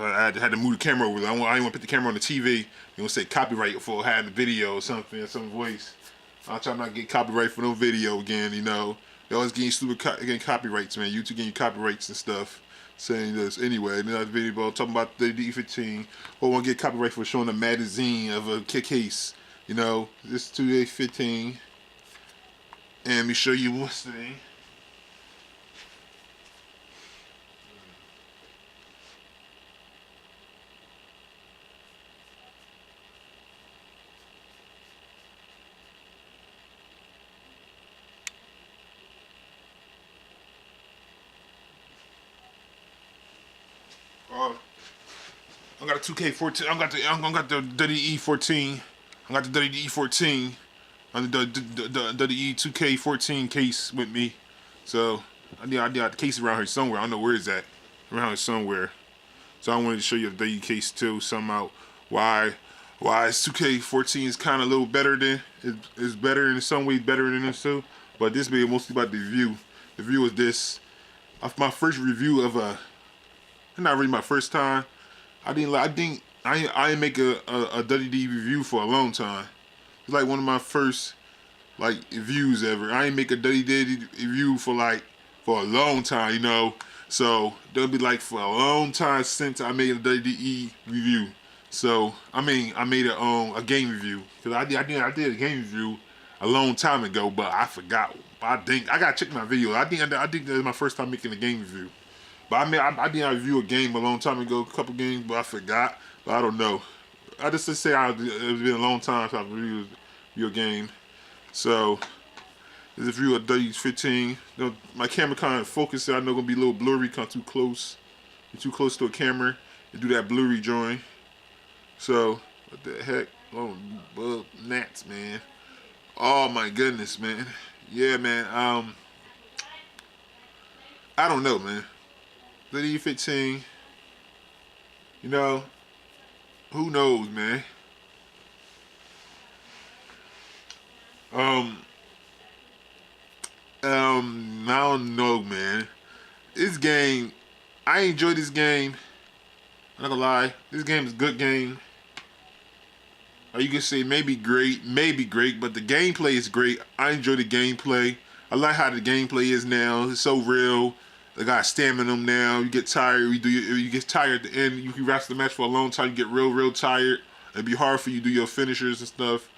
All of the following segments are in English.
I had to move the camera over. I didn't want to put the camera on the TV. You know, say copyright for having the video or something, or some voice. I'm trying not to get copyright for no video again. You know, they always getting getting copyrights, man. YouTube getting copyrights and stuff. Saying this anyway. Another video about talking about the E15. Or want to get copyright for showing a magazine of a case. You know, this 2A15. And let me show you one thing. I got a 2K14. I got the WE14. I got the WE14 on the WE 2K14 case with me. So I got the case around here somewhere. I don't know where it's at. Around here somewhere. So I wanted to show you the WE case too. Somehow why 2K14 is kind of a little better than it's better in some ways better than this too. But this video mostly about the review. The review is this. My first review of not really my first time. I didn't make a WD review for a long time. It's like one of my first like reviews ever. I ain't make a WD review for a long time, you know. So that'll be like for a long time since I made a WD review. So I made a game review because I did a game review a long time ago, but I forgot. I gotta check my video. I think that was my first time making a game review. But I did review a game a long time ago, a couple games, but I forgot. But I don't know. I just say it's been a long time since I've reviewed a game. So this is a review of W15. You know, my camera kind of focused. I know gonna be a little blurry, kind of too close. You're too close to a camera. You do that blurry drawing. So what the heck? Oh, bug gnats, man. Oh my goodness, man. Yeah, man. I don't know, man. The E15, you know, who knows, man. I don't know, man. This game, I enjoy this game. I'm not gonna lie, this game is a good game. Or you can say maybe great, but the gameplay is great. I enjoy the gameplay. I like how the gameplay is now. It's so real. They got stamina now. You get tired. You get tired at the end. You can wrestle the match for a long time. You get real tired. It'd be hard for you to do your finishers and stuff.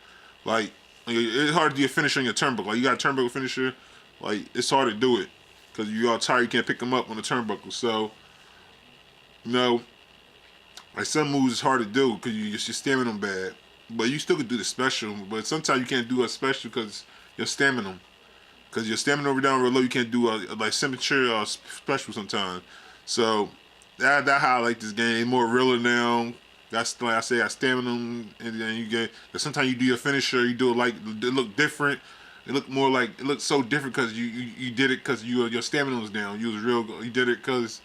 Like it's hard to do your finisher on your turnbuckle. Like you got a turnbuckle finisher. Like it's hard to do it because you all tired. You can't pick them up on the turnbuckle. So you know, like some moves is hard to do because your stamina bad. But you still could do the special. But sometimes you can't do a special because your stamina. Because your stamina over down real low, you can't do like signature or special sometimes. So that how I like this game. It's more realer now. That's like I say, I stamina, and then you get. Sometimes you do your finisher, you do it like it look different. It look more like it looks so different because you did it because your stamina was down. You was real. You did it because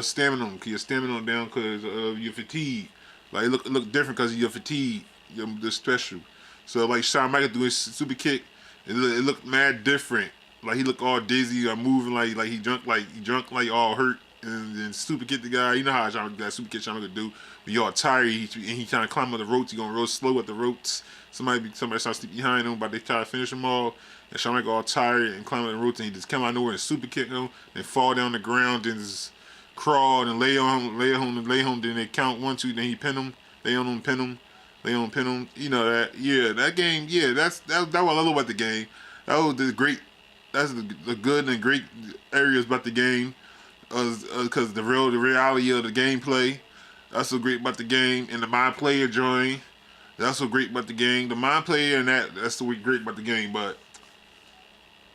stamina. Cause your stamina was down because of your fatigue. Like it look different because of your fatigue. The special. So like Shawn Michaels do his super kick. It looked mad different. Like he looked all dizzy or moving like he drunk like all hurt and then super kick the guy. You know how that super kick Shawn Michaels do. When you all tired and he trying to climb up the ropes, he going real slow at the ropes. Somebody trying to sleep behind him, but they try to finish him all. And Shawn Michaels all tired and climbing the ropes and he just come out of nowhere and super kick him and fall down the ground and just crawl and lay on him. Then they count 1, 2, then he pin him, lay on him, pin him. They don't pin them, you know that. Yeah, that game. Yeah, that's what I love about the game. That was the great. That's the good and great areas about the game, because the reality of the gameplay. That's so great about the game, and the mind player join. That's so great about the game. The mind player and that's so great about the game. But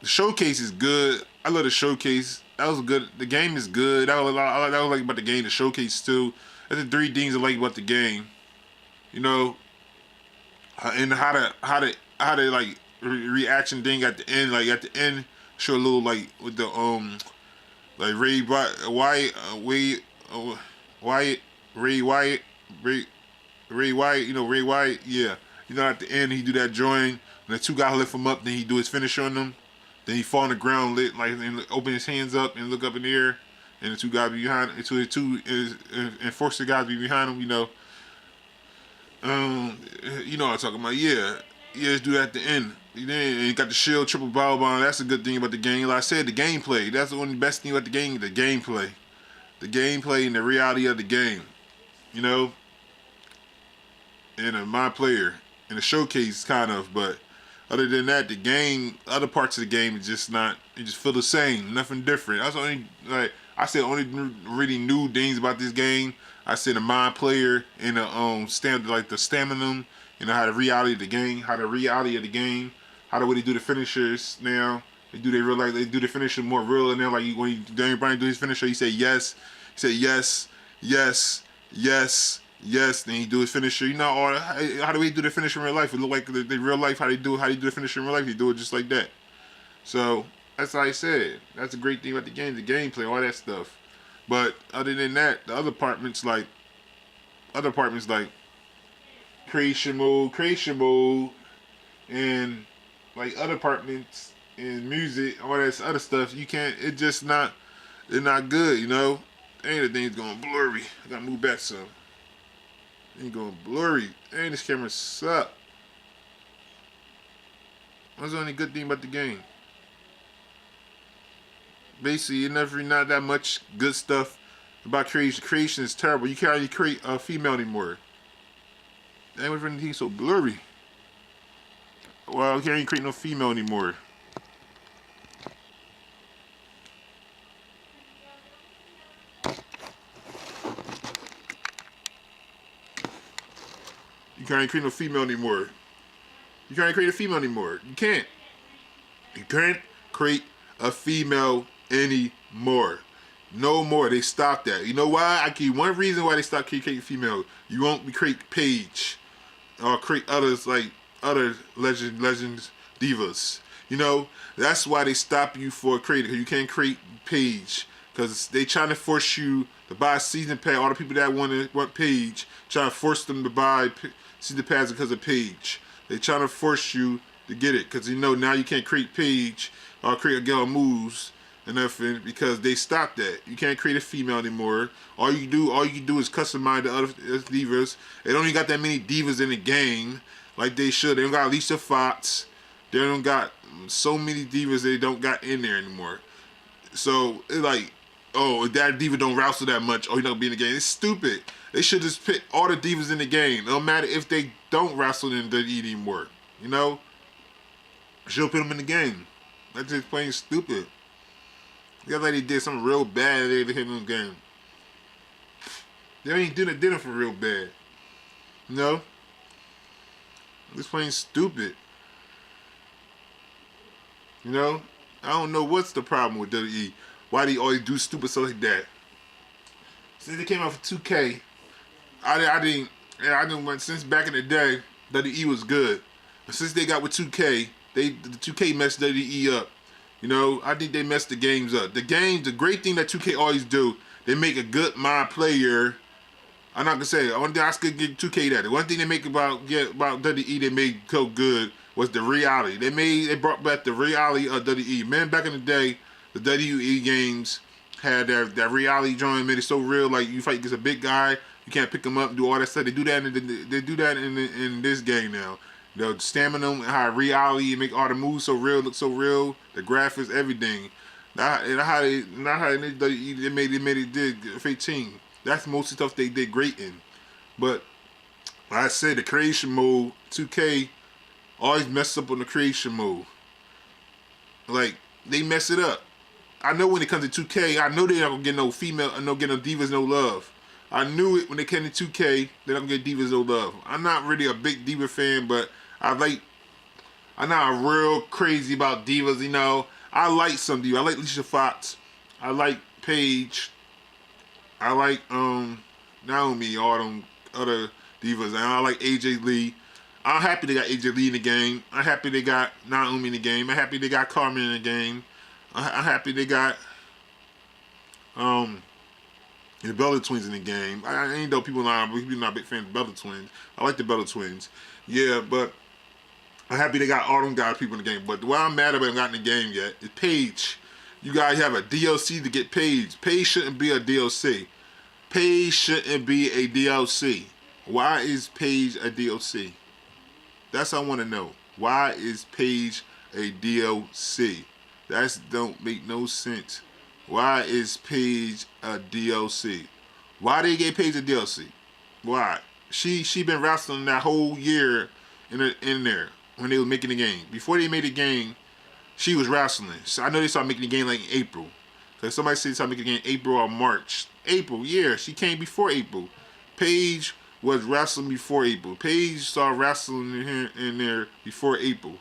the showcase is good. I love the showcase. That was good. The game is good. That was like about the game. The showcase too. That's the 3 things I like about the game. You know, and how to like reaction thing at the end, show a little like with the like Ray Wyatt, you know Ray Wyatt, yeah, you know at the end he do that join, and the 2 guys lift him up, then he do his finisher on them, then he fall on the ground, and open his hands up and look up in the air, and the two guys be behind, the two enforcer guys be behind him. You know what I'm talking about. Yeah, just do that at the end. Then you got the shield, triple power bomb. That's a good thing about the game. Like I said, the gameplay. That's the only best thing about the game. The gameplay and the reality of the game. You know, and my player and the showcase kind of, but other than that, the game, other parts of the game is just not. It just feel the same, nothing different. That's only like I said. Only really new things about this game. I said the mind player and the the stamina, how the reality of the game, how the way they do the finishers now. They do they do the finisher more real, and then like when Daniel Bryan do his finisher, he say yes, yes, yes, yes. Yes, then he do his finisher. You know, or how do we do the finisher in real life? It look like the real life how they do the finisher in real life. He do it just like that. So that's how I said. That's a great thing about the game, the gameplay, all that stuff. But other than that, the other apartments like creation mode, and like other apartments and music, all that other stuff. You can't. It just not. They're not good. You know, everything's going blurry. I gotta move back some. Ain't going blurry. And this camera suck. What's the only good thing about the game? Basically, not that much good stuff about creation. Creation is terrible. You can't even create a female anymore. Ain't everything so blurry. Well, you can't even create no female anymore. You can't create no female anymore. You can't create a female anymore. You can't. You can't create a female anymore. No more. They stopped that. You know why? I give you one reason why they stopped creating female. You won't create Paige or create others like other legends divas. You know, that's why they stop you for creating. You can't create Paige because they trying to force you to buy a season pass. All the people that want Paige, trying to force them to buy season pass because of Paige. They trying to force you to get it because now you can't create Paige or create a girl moves and nothing because they stopped that. You can't create a female anymore. All you can do is customize the other divas. They don't even got that many divas in the game like they should. They don't got Alicia Fox. They don't got so many divas they don't got in there anymore. So it's like, oh, if that diva don't wrestle that much, oh, he don't be in the game. It's stupid. They should just put all the divas in the game. No matter if they don't wrestle in WWE anymore. You know? Should put them in the game. That's just plain stupid. The other lady did something real bad they hit in the game. They ain't did it for real bad. You know? It's plain stupid. You know? I don't know what's the problem with WWE. Why they always do stupid stuff like that. Since they came out for 2K, I didn't since back in the day, WWE was good. But since they got with 2K, the 2K messed WWE up. You know, I think they messed the games up. The great thing that 2K always do, they make a good mod player. I'm not gonna say the only thing I could give 2K that. The one thing they make about WWE they made so good was the reality. They brought back the reality of WWE. Man, back in the day, the WWE games had that reality joint, made it so real. Like you fight against a big guy, you can't pick him up and do all that stuff. They do that in this game now. The stamina and how reality make all the moves so real, look so real. The graphics, everything. Not how they made it did 15. That's most of the stuff they did great in. But like I said, the creation mode, 2K always mess up on the creation mode. Like they mess it up. I know when it comes to 2K, I know they're not gonna get no female, get no divas, no love. I knew it when they came to 2K, they're not gonna get divas, no love. I'm not really a big diva fan, but I'm not real crazy about divas, you know. I like some divas. I like Alicia Fox. I like Paige. I like Naomi, all them other divas. And I like AJ Lee. I'm happy they got AJ Lee in the game. I'm happy they got Naomi in the game. I'm happy they got Carmen in the game. I'm happy they got the Bella Twins in the game. I ain't know people not big fans of Bella Twins. I like the Bella Twins. Yeah, but I'm happy they got all them guys people in the game. But the why I'm mad about them not in the game yet is Paige. You guys have a DLC to get Paige. Paige shouldn't be a DLC. Paige shouldn't be a DLC. Why is Paige a DLC? That's what I want to know. Why is Paige a DLC? That don't make no sense. Why is Paige a DLC? Why they gave Paige a DLC? Why? She been wrestling that whole year in there when they was making the game. Before they made the game, she was wrestling. So I know they started making the game like in April. Cause somebody said they started making the game April or March. April, yeah, she came before April. Paige was wrestling before April. Paige started wrestling in there before April.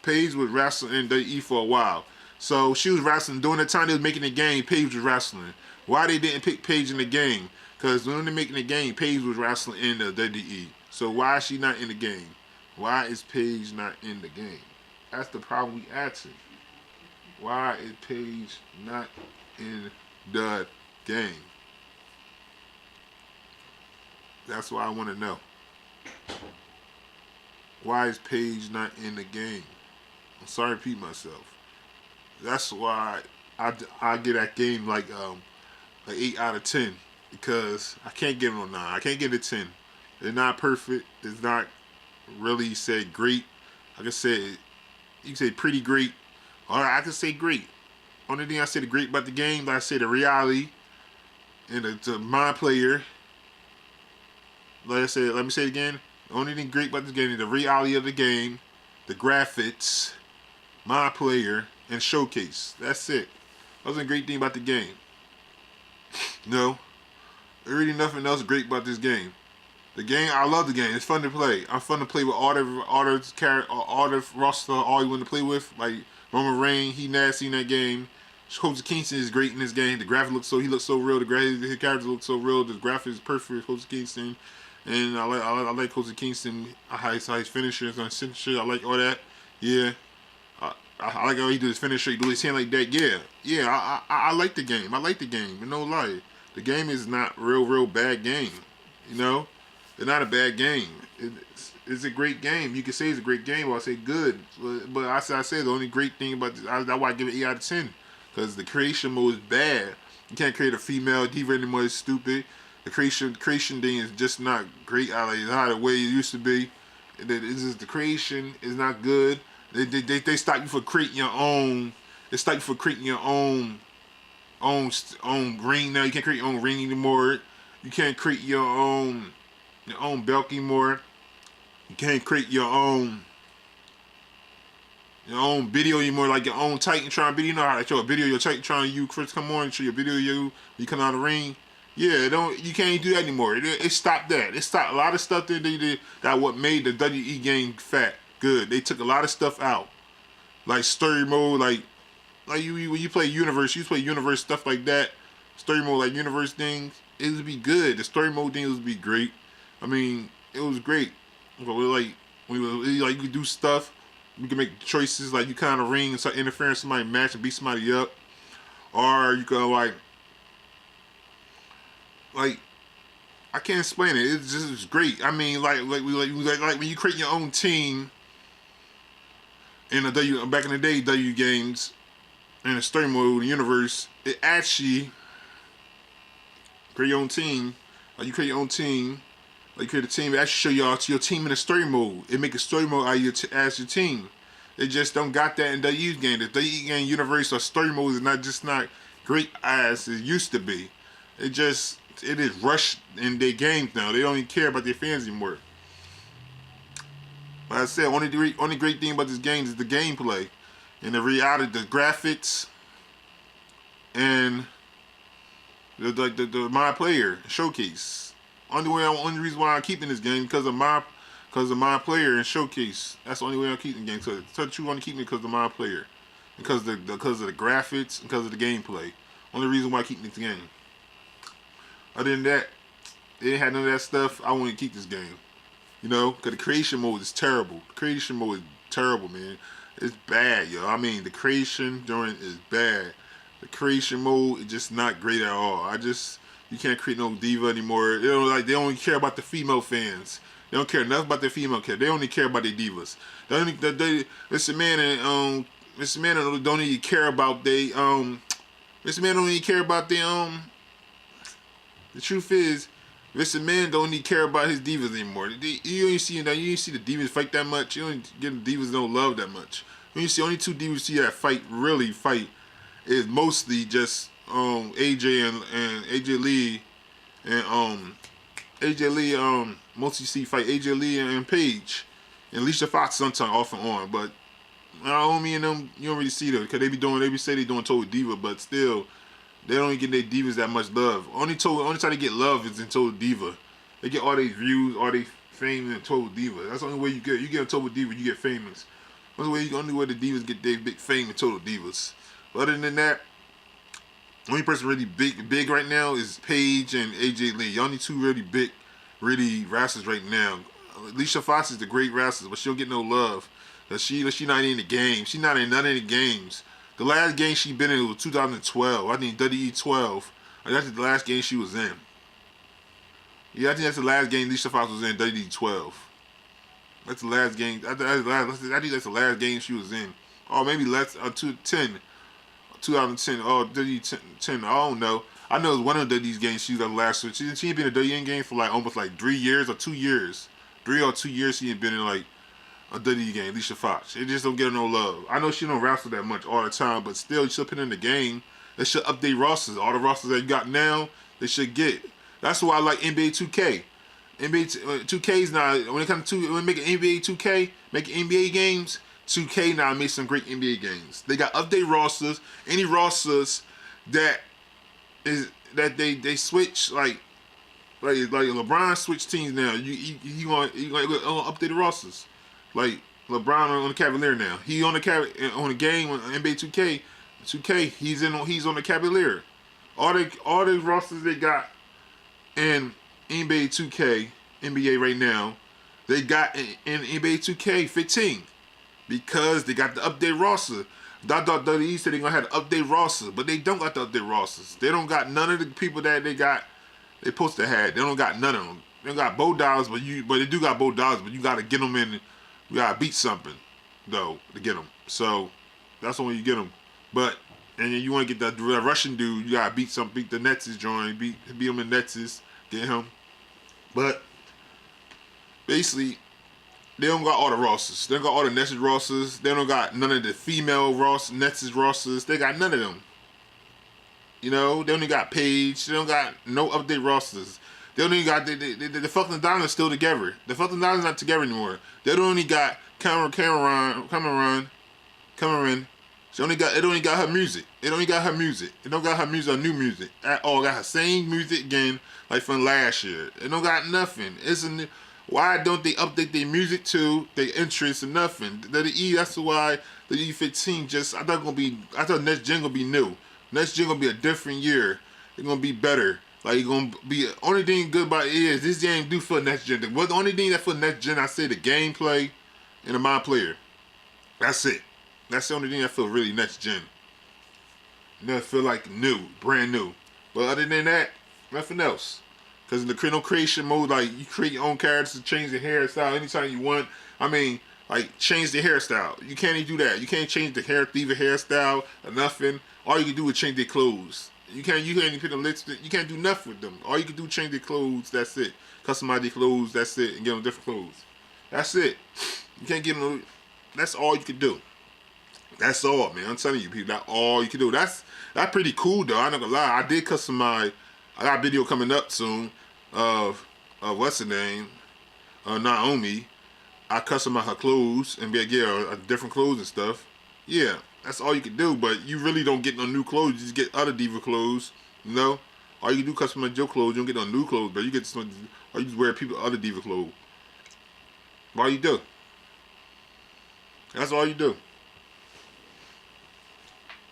Paige was wrestling in WWE for a while. So she was wrestling during the time they was making the game. Paige was wrestling. Why they didn't pick Paige in the game? Because when they're making the game, Paige was wrestling in the WWE. So why is she not in the game? Why is Paige not in the game? That's the problem we asking. Why is Paige not in the game? That's what I want to know. Why is Paige not in the game? I'm sorry to repeat myself. That's why I get that game like an 8 out of 10. Because I can't give it a 9. I can't give it a 10. It's not perfect. It's not really said great. Like I said, you can say pretty great. Or I can say great. Only thing I say the great about the game, like I say the reality and the mind player. Like I said, let me say it again. The only thing great about this game is the reality of the game, the graphics, mind player, and showcase. That's it. That's a great thing about the game. No. There's really nothing else great about this game. The game, I love the game. It's fun to play. I'm fun to play with all the roster, all you want to play with. Like Roman Reigns, he nasty in that game. Kofi Kingston is great in this game. The graphics look he looks so real. His character looks so real. The graphics is perfect for Kofi Kingston. And I like Kofi Kingston. How his finishers on signature. I like all that. Yeah. I like how he do his finisher. He do his hand like that. Yeah. I like the game. I like the game. No lie. The game is not real bad game. You know, it's not a bad game. It's a great game. You can say it's a great game, or I say good. But I say the only great thing about this, that's why I give it 8 out of 10. Because the creation mode is bad. You can't create a female diva anymore. It's stupid. The creation thing is just not great. It's not the way it used to be. It's just the creation is not good. They stop you for creating your own. They stop you for creating your own ring now. You can't create your own ring anymore. You can't create your own belt anymore. You can't create your own video anymore, like your own Titantron video. You know how to show a video your Titantron you first come on and show your video you when you come out of the ring. Yeah, you can't do that anymore. It stopped that. It stopped a lot of stuff that they did that what made the WE game fat good. They took a lot of stuff out. Like story mode, like when you play Universe, you play Universe stuff like that. Story mode, like Universe things, it would be good. The story mode things would be great. I mean, it was great. Like you could do stuff. You can make choices like you kind of ring and start interfering with somebody match and beat somebody up, or you can like I can't explain it. It's great. I mean, like when you create your own team in the back in the day W games. In the story mode, the universe, it actually create your own team. Like you create your own team. Like you create a team, it actually show y'all to your team in the story mode. It make a story mode out of your as your team. They just don't got that in the WE game. The WE game universe or story mode is not great as it used to be. It is rushed in their games now. They don't even care about their fans anymore. Like I said, only great thing about this game is the gameplay. And the reality, the graphics, and the my player showcase. Only reason why I'm keeping this game because of my player and showcase. That's the only way I'm keeping the game. So tell the truth, I want to keep it because of my player, because of the graphics, because of the gameplay. Only reason why I keep this game. Other than that, they didn't have none of that stuff. I want to keep this game. You know, because the creation mode is terrible. The creation mode is terrible, man. It's bad, yo. I mean, the creation joint is bad. The creation mode is just not great at all. You can't create no diva anymore. They only care about the female fans. They don't care enough about their female care. They only care about their divas. It's a man Mr. Man don't even care about Mr. Man don't even care about the truth is, Mr. Man don't even care about his divas anymore. You don't see that. You don't see the divas fight that much. You don't get the divas no love that much. When you see only two divas see that really fight is mostly just AJ and AJ Lee and AJ Lee mostly see fight AJ Lee and Paige and Alicia Fox sometimes off and on, but Naomi and them you don't really see them because they be say they doing Total Diva, but still they don't even get their divas that much love. Only time they get love is in Total Diva. They get all these views, all they fame in Total Diva. That's the only way you get. You get a Total Diva, you get famous. That's the only way the divas get their big fame in Total Divas. But other than that, the only person really big right now is Paige and AJ Lee. The only two really big, really wrestlers right now. Alicia Fox is the great wrestler, but she don't get no love. Cause she not in the game. She not in none of the games. The last game she been in was 2012. I think WWE 12. That's the last game she was in. Yeah, I think that's the last game Alicia Fox was in WWE 12. That's the last game. I think that's the last game she was in. Or maybe less. 2010. Oh, WWE 10. I don't know. I know it's one of these games she was the last. She ain't been in a WWE game for like almost like 3 years or 2 years. 3 or 2 years she ain't been in like a WWE game. Alicia Fox. They just don't get her no love. I know she don't wrestle that much all the time, but still, she'll put in the game. They should update rosters. All the rosters that you got now, they should get. That's why I like NBA 2K. NBA 2K's now, when it comes to when making NBA 2K, making NBA games, 2K now makes some great NBA games. They got update rosters. Any rosters that they switch like LeBron switch teams now. You want update the rosters. Like LeBron on the Cavalier now. He on the game on NBA 2K. 2K he's on the Cavalier. All the rosters they got in NBA 2K, NBA right now, they got in NBA 2K 15 because they got the update roster. WWE said they're gonna have to update rosters, but they don't got the update rosters. They don't got none of the people that they supposed to have. They don't got none of them. They don't got Bo Dollars, but they do got Bo Dollars, but you gotta get them in. You gotta beat something though to get them. So that's when you get them. But and then you want to get the Russian dude, you gotta beat the Nets' joint, beat him in Nets', get him. But basically, they don't got all the rosters. They don't got all the Nets rosters. They don't got none of the female Nets rosters. They got none of them. You know, they only got Paige. They don't got no update rosters. They only got the fucking Diamonds still together. The fucking Diamonds not together anymore. They don't only got Cameron. It only got her music. It only got her music. It don't got her music or new music at all. It got her same music again like from last year. It don't got nothing. Why don't they update their music to their interests and nothing? That's why the E15 I thought next gen gonna be new. Next gen gonna be a different year. It's gonna be better. Like it's gonna be only thing good about it is this game do for next gen. What the only thing that for next gen I say the gameplay and the mind player. That's it. That's the only thing I feel really next gen. That feel like new, brand new. But other than that, nothing else. Because in the creation mode, like you create your own characters, change the hairstyle anytime you want. I mean, like change the hairstyle. You can't even do that. You can't change the hairstyle or nothing. All you can do is change their clothes. You can't even put a lipstick. You can't do nothing with them. All you can do is change their clothes. That's it. Customize their clothes. That's it. And get them different clothes. That's it. You can't get them. That's all you can do. That's all, man. I'm telling you, people. That's all you can do. That's pretty cool, though. I'm not gonna lie. I did customize. I got a video coming up soon of what's her name, Naomi. I customize her clothes and get her different clothes and stuff. Yeah, that's all you can do. But you really don't get no new clothes. You just get other diva clothes. You know, all you can do customize your clothes. You don't get no new clothes, but you get some. Or you just wear other diva clothes. All you do. That's all you do.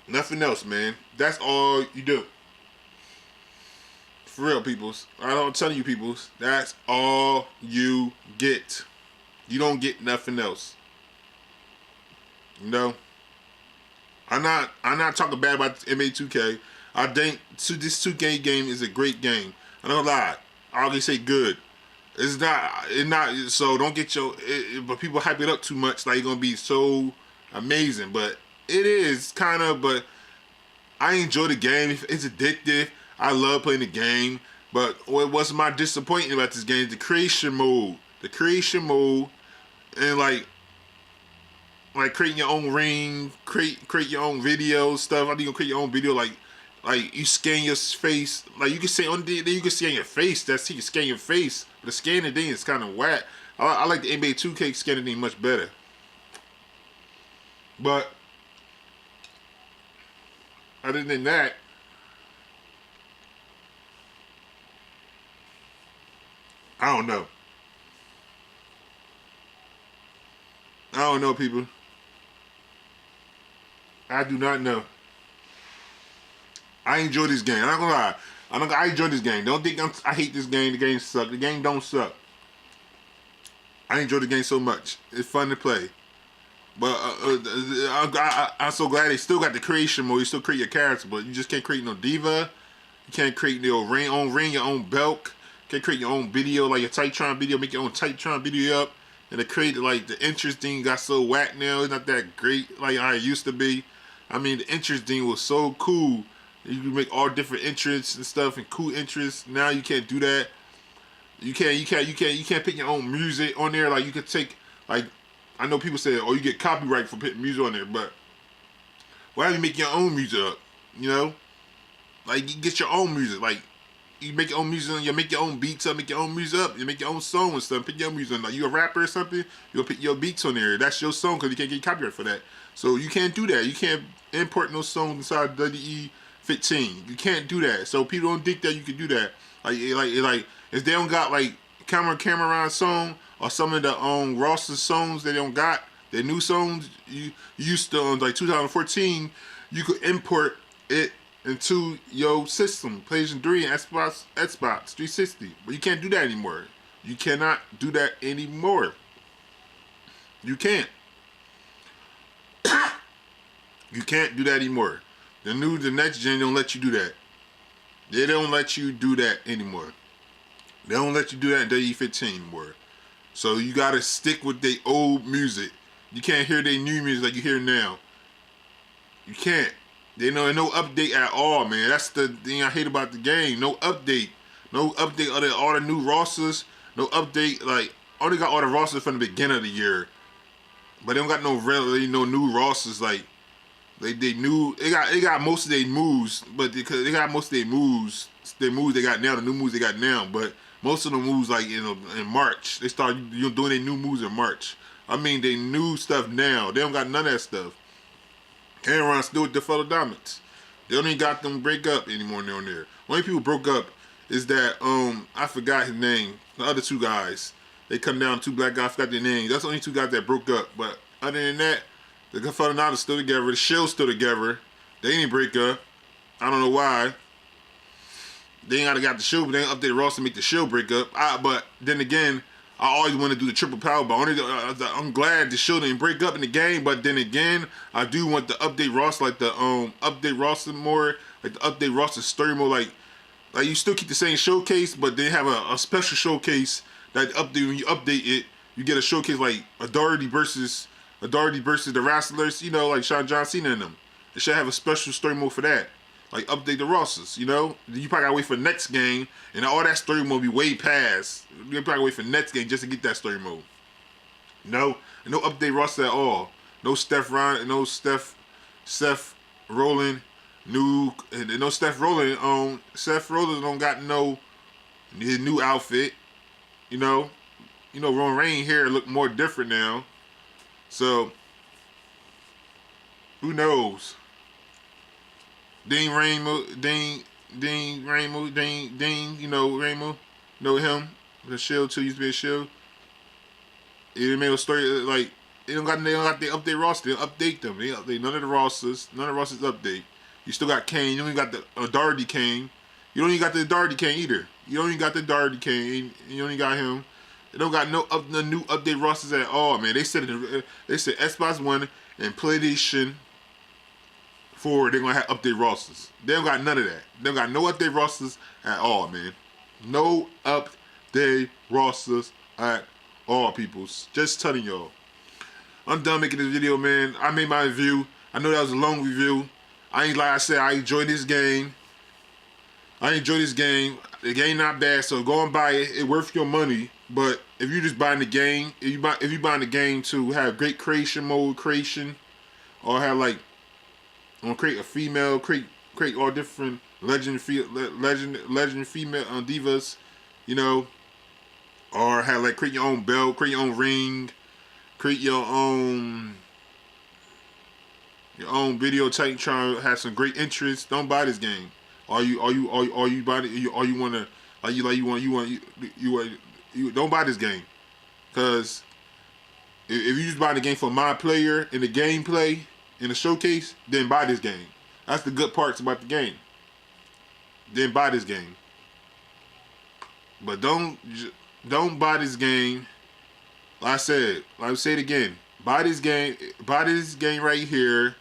Nothing else, man. That's all you do. For real, peoples. I'm telling you, peoples. That's all you get. You don't get nothing else. You know? I'm not talking bad about NBA 2K. I think this 2K game is a great game. I'm not gonna lie. I always say good. It's not, so don't get but people hype it up too much like it's gonna be so amazing, but It is kind of, but I enjoy the game. It's addictive. I love playing the game. But what was my disappointment about this game? The creation mode. The creation mode, and like creating your own ring, create your own video stuff. I think you can create your own video, like you scan your face. Like you can say on the you can scan your face. That's you can scan your face. But the scanning thing is kind of whack. I like the NBA 2K scanning thing much better. But other than that, I don't know. I don't know, people. I do not know. I enjoy this game. I'm not gonna lie. I enjoy this game. Don't think I hate this game. The game sucks. The game don't suck. I enjoy the game so much. It's fun to play. But I'm so glad they still got the creation mode. You still create your character, but you just can't create no diva. You can't create your own ring, your own belt. You can't create your own video, like your Titantron video. Make your own Titantron video up. And to create, like, the interest thing got so whack now. It's not that great like how it used to be. I mean, the interest thing was so cool. You can make all different interests and stuff and cool interests. Now you can't do that. You can't pick your own music on there. Like, you could take, like, I know people say, oh, you get copyright for putting music on there, but why don't you make your own music up? You know? Like, you get your own music. Like, you make your own music, you make your own beats up, make your own music up, you make your own song and stuff, pick your own music on. Like, you a rapper or something, you'll put your beats on there. That's your song because you can't get copyright for that. So you can't do that. You can't import no songs inside WWE 15. You can't do that. So people don't think that you can do that. Like if they don't got like Cameron song or some of the roster songs they don't got, their new songs you used to like 2014, you could import it into your system, PlayStation 3 and Xbox 360. But you can't do that anymore. You cannot do that anymore. You can't. You can't do that anymore. The next gen don't let you do that. They don't let you do that anymore. They don't let you do that in WWE15 anymore. So you gotta stick with their old music. You can't hear their new music like you hear now. You can't. They know no update at all, man. That's the thing I hate about the game. No update. No update of all the new rosters. No update. Like, only got all the rosters from the beginning of the year. But they don't got no really no new rosters. Like, they got most of their moves, but because they got most of their moves they got now, the new moves they got now. But most of the moves, like, you know, in March, they start doing their new moves in March. I mean, they new stuff now. They don't got none of that stuff. Cameron still with the fellow Dominants. They don't even got them break up anymore down there. Only people broke up is that I forgot his name. The other two guys, they come down, two black guys, I forgot their name. That's the only two guys that broke up. But other than that, the fellow Dominants still together. The Shield's still together. They didn't break up. I don't know why. They ain't got the Shield, but they ain't update the roster to make the Shield break up. But then again, I always want to do the triple power bomb. I'm glad the Shield didn't break up in the game, but then again, I do want the update roster, like the update roster more, like the update roster story more, like you still keep the same showcase, but they have a special showcase that update when you update it, you get a showcase like Authority versus the wrestlers, you know, like John Cena and them. They should have a special story mode for that. Like, update the rosters, you know? You probably gotta wait for the next game, and all that story mode be way past. You probably wait for the next game just to get that story mode. No update roster at all. No Seth Rollins, no Seth Rollins. Seth Rollins don't got his new outfit. You know, Roman Reigns hair look more different now. So, who knows? Dean Ramo, you know Ramo, know him. The Shield too, used to be a Shield. It made a story like they don't got the update roster. They update them. They update none of the rosters. None of the rosters update. You still got Kane. You don't even got the Darty Kane. You don't even got the Darty Kane either. You don't even got the Darty Kane. You only got him. They don't got the new update rosters at all, man. They said Xbox One and PlayStation 4, they're gonna have update rosters. They don't got none of that. They don't got no update rosters at all, man. No update rosters at all, peoples. Just telling y'all. I'm done making this video, man. I made my review. I know that was a long review. I ain't like I said, I enjoy this game. I enjoy this game. The game not bad, so go and buy it. It's worth your money. But if you just buying the game, if you buying the game to have great creation mode creation, or have like, create a female, create all different legend female divas, you know, or have like create your own belt, create your own ring, create your own video type, trying to have some great interests. Don't buy this game. Are you buying it? Or you wanna you don't buy this game, because if you just buy the game for my player and the gameplay and the showcase, then buy this game. That's the good parts about the game. Then buy this game. But don't buy this game. Like I said, I'll say it again. Buy this game right here.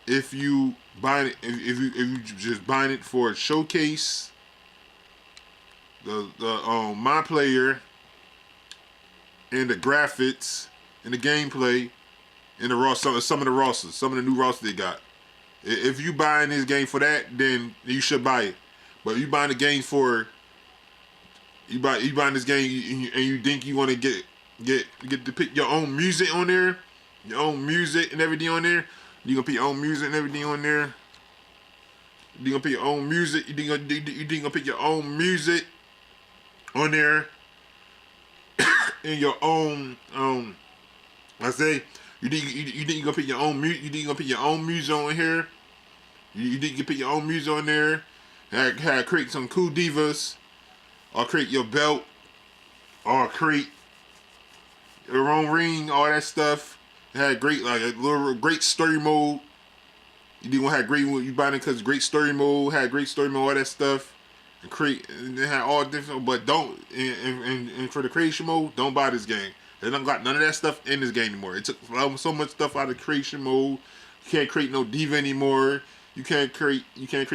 If you buy it, if you just buying it for a showcase, the my player, and the graphics and the gameplay and the some of the rosters, some of the new rosters they got. If you buying this game for that, then you should buy it. But if you buying the game for you buying this game and you think you want to get to pick your own music on there, your own music and everything on there. You gonna put your own music and everything on there. You gonna put your own music. You gonna put your own music on there, and your own I say you think you gonna put your own music. You think you gonna put your own music on here. You think you can put your own music on there. Have create some cool divas, or create your belt, or create your own ring, all that stuff. It had great, like a little great story mode. You didn't want to have great, you buying it because great story mode, had great story mode, all that stuff. And they had all different, but don't, and for the creation mode, don't buy this game. They don't got none of that stuff in this game anymore. It took so much stuff out of creation mode. You can't create no diva anymore. You can't create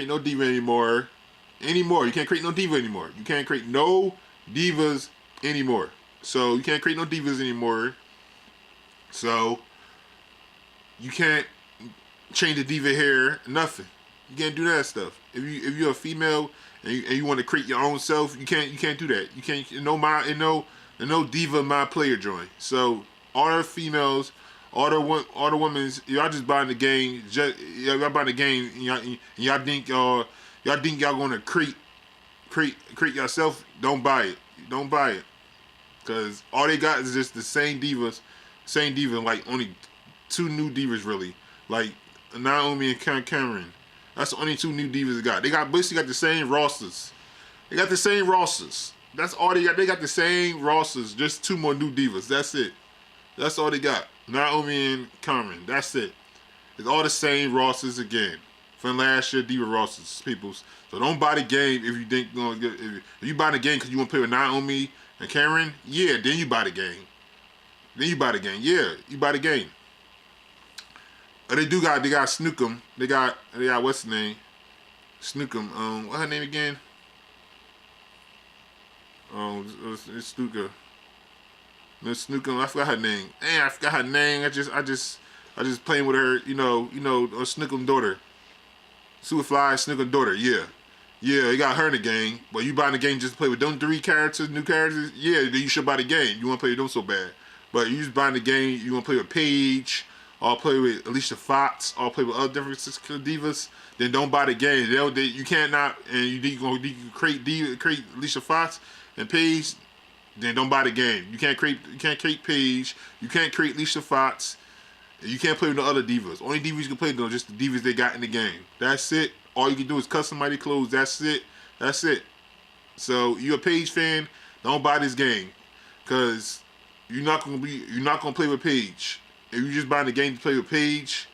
no diva anymore. You can't create no diva anymore. You can't create no divas anymore. So you can't create no divas anymore. So you can't change the diva hair, nothing. You can't do that stuff. If you're a female and you want to create your own self, you can't do that. You can't no diva my player join. So all the females, all the women, y'all just buying the game. Y'all buying the game. And y'all think y'all gonna create yourself. Don't buy it. Don't buy it. Cause all they got is just the same divas. Same diva, like only two new divas really, like Naomi and Cameron. That's the only two new divas they got. They basically got the same rosters. They got the same rosters. That's all they got. They got the same rosters. Just two more new divas. That's it. That's all they got. Naomi and Cameron. That's it. It's all the same rosters again from last year diva rosters, peoples. So don't buy the game if you think if you buy the game because you want to play with Naomi and Cameron. Yeah, then you buy the game. Then you buy the game. Yeah, you buy the game. They got Snookum. They got what's the name? Snookum. What's her name again? It's Snooker. Miss Snookum. I forgot her name. I forgot her name. I just playing with her. You know, Snookum daughter. Superfly Snookum daughter. Yeah. Yeah, you got her in the game. But you buying the game just to play with them three characters, new characters? Yeah, then you should buy the game. You want to play with them so bad. But you just buying the game, you want to play with Paige, or play with Alicia Fox, or play with other different divas, then don't buy the game. You can't not, and you can create Alicia Fox and Paige, then don't buy the game. You can't create Paige, you can't create Alicia Fox, you can't play with no other divas. Only divas you can play with are just the divas they got in the game. That's it. All you can do is customize their clothes. That's it. That's it. So you're a Paige fan, don't buy this game, cause you're not gonna play with Paige. If you just buying the game to play with Paige,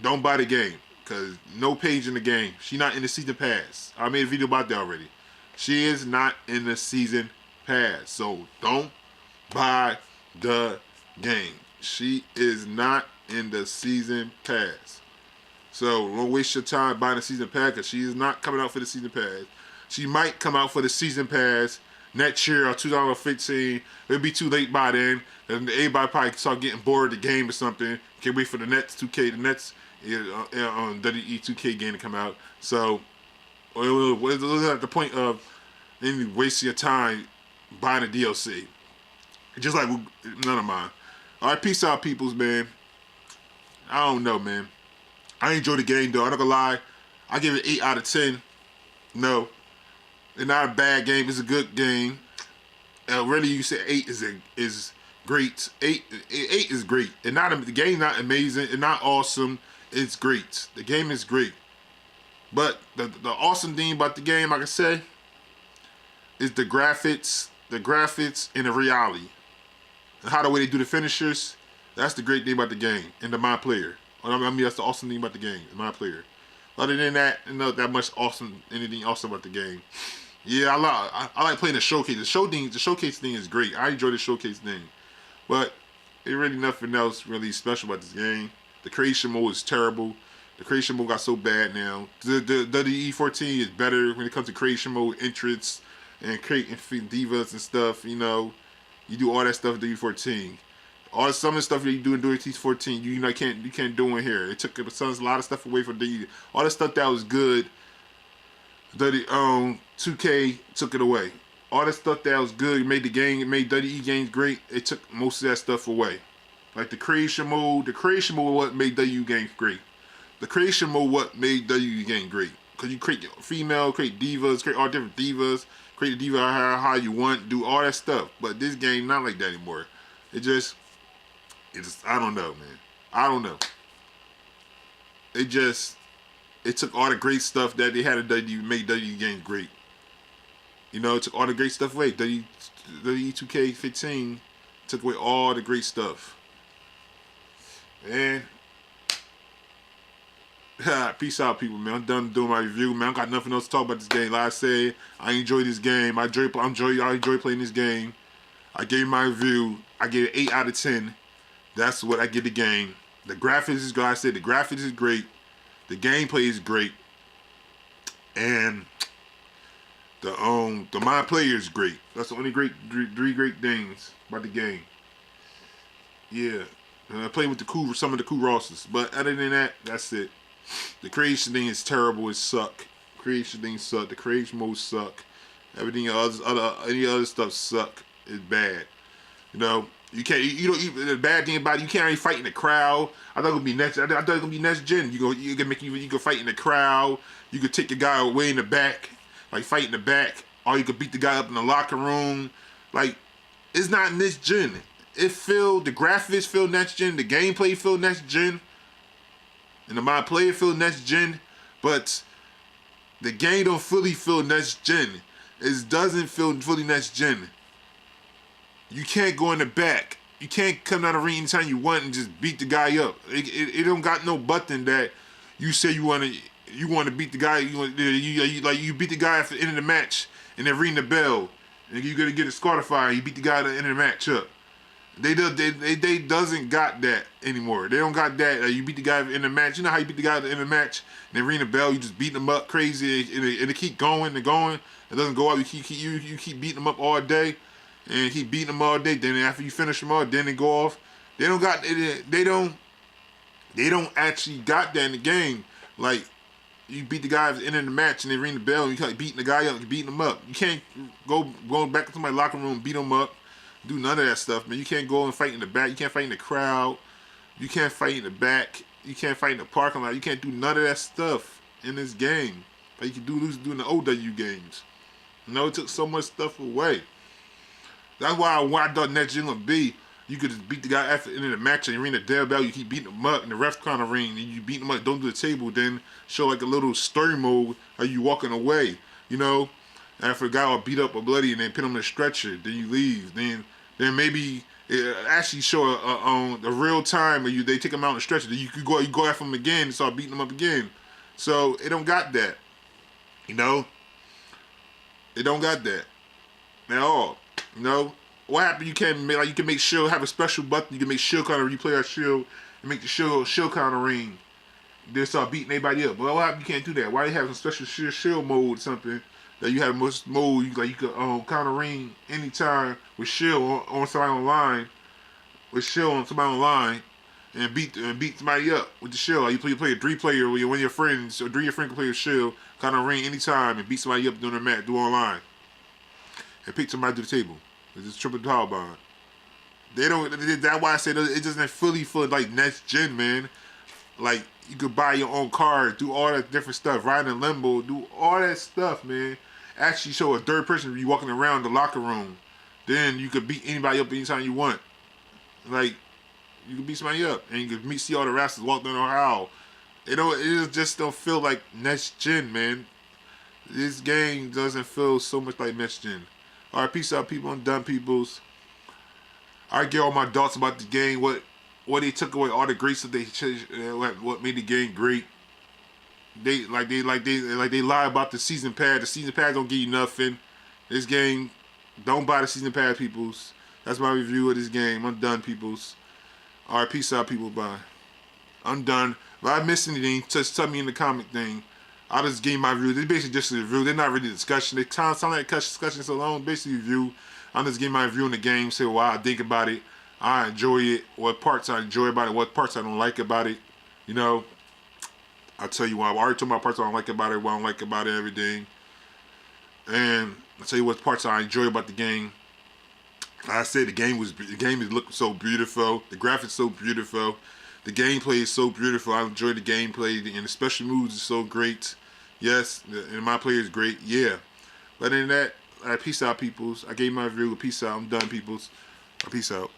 don't buy the game. Cause no Paige in the game. She not in the season pass. I made a video about that already. She is not in the season pass. So don't buy the game. She is not in the season pass. So don't waste your time buying the season pass, because she is not coming out for the season pass. She might come out for the season pass next year or 2015, it'll be too late by then. And everybody probably start getting bored of the game or something. Can't wait for the next 2K, the next WWE 2K game to come out. So it's at the point of wasting your time buying a DLC. Just like none of mine. All right, peace out, peoples, man. I don't know, man. I enjoy the game, though. I'm not gonna lie. I give it 8 out of 10. No. It's not a bad game. It's a good game. Really, you say 8 is great. 8 is great. And the game's not amazing. It's not awesome. It's great. The game is great. But the awesome thing about the game, like I say, is the graphics and the reality. And how the way they do the finishers, that's the great thing about the game. And the my player. I mean, that's the awesome thing about the game, the my player. Other than that, not that much anything awesome about the game. Yeah, I like playing the showcase. The showcase thing is great. I enjoy the showcase thing. But there's really nothing else really special about this game. The creation mode is terrible. The creation mode got so bad now. The WWE14 is better when it comes to creation mode, entrance, and creating divas and stuff. You know, you do all that stuff in WWE14. Some of the stuff that you do in WWE14, you can't do in here. It took a lot of stuff away from all the stuff that was good. 2K took it away. All the stuff that was good, it made WWE games great. It took most of that stuff away. Like the creation mode what made WWE games great. The creation mode what made WWE game great. Cause you create female, create divas, create all different divas, create the diva how you want, do all that stuff. But this game not like that anymore. It's just I don't know, man. I don't know. It took all the great stuff that they had in WWE, made WWE games great. You know, it took all the great stuff away. WWE 2K15 took away all the great stuff. And peace out, people, man. I'm done doing my review, man. I got nothing else to talk about this game. Like I said, I enjoy this game. I enjoy playing this game. I gave my review. I gave it 8 out of 10. That's what I give the game. The graphics is good. Like I said, the graphics is great. The gameplay is great. And the mind player is great. That's the only three great things about the game. Yeah. And I played with some of the cool rosters. But other than that, that's it. The creation thing is terrible. It suck. Creation thing suck. The creation mode suck. Everything any other stuff suck. It's bad. You know, you can't. The bad thing about it, you can't really fight in the crowd. I thought it would be next. I thought it was gonna be next gen. You can fight in the crowd. You could take the guy away in the back, like fight in the back, or you could beat the guy up in the locker room. Like, it's not next gen. The graphics feel next gen. The gameplay feel next gen. And the my player feel next gen. But the game don't fully feel next gen. It doesn't feel fully next gen. You can't go in the back. You can't come down the ring anytime you want and just beat the guy up. It don't got no button that you say you want to beat the guy. You beat the guy at the end of the match and then ring the bell and you're gonna get a Spotify. You beat the guy at the end of the match up. They doesn't got that anymore. They don't got that. You beat the guy in the match. You know how you beat the guy in the match and then ring the bell. You just beat them up crazy and they keep going and going. It doesn't go up. You keep beating them up all day. And he beat them all day. Then after you finish them all, then they go off. They don't actually got that in the game. Like, you beat the guy at the end of the match and they ring the bell and you keep beating the guy up, you beating him up. You can't go back to somebody's locker room and beat them up. Do none of that stuff, man. You can't go and fight in the back. You can't fight in the crowd. You can't fight in the back. You can't fight in the parking lot. You can't do none of that stuff in this game. Like you can do in the OW games. You know, it took so much stuff away. That's why I thought next gen would be, you could just beat the guy after the end of the match and you ring the dead bell, you keep beating him up, and the ref's kind of ring, and you beat him up, don't do the table, then show like a little story mode how you walking away, you know? After a guy will beat up or bloody and then put him in a stretcher, then you leave, then maybe it actually show a real time where they take him out on the stretcher, then you go after him again and start beating him up again. So it don't got that, you know? It don't got that at all. You know, what happened? You can make shield, have a special button. You can make shield counter. You play that shield and make the shield counter ring. Then start beating everybody up. But what happened? You can't do that. Why you have some special shield mode or something that you have most mode. You could counter ring anytime with shield on somebody online. With shield on somebody online. And beat somebody up with the shield. Like you play a 3-player where one of your friends or 3 of your friends can play a shield, kind of ring anytime and beat somebody up during the match, do online. And pick somebody to the table. It's just triple power bond. They don't. That's why I said it doesn't fully feel like next gen, man. Like you could buy your own car, do all that different stuff, ride in limbo, do all that stuff, man. Actually, show a third person you walking around the locker room. Then you could beat anybody up anytime you want. Like you could beat somebody up, and you could see all the wrestlers walk down the aisle. It just don't feel like next gen, man. This game doesn't feel so much like next gen. All right, peace out, people. I'm done, peoples. I get all my thoughts about the game. What they took away, all the greats that they changed, what made the game great. They lie about the season pass. The season pass don't give you nothing. This game, don't buy the season pass, peoples. That's my review of this game. I'm done, peoples. All right, peace out, people. Bye. I'm done. If I missed anything, just tell me in the comment thing. I just gave my review. They're basically just a review. They're not really a discussion. They sound like discussions alone. Basically, review. I'm just giving my review in the game. Say what I think about it. I enjoy it. What parts I enjoy about it. What parts I don't like about it. You know. I'll tell you what. I already told my parts I don't like about it. What I don't like about it. Everything. And I'll tell you what parts I enjoy about the game. Like I said, the game is looking so beautiful. The graphics so beautiful. The gameplay is so beautiful. I enjoy the gameplay, and the special moves is so great. Yes, and my player is great. Yeah. But in that, peace out, peoples. I gave my review. Peace out. I'm done, peoples. Peace out.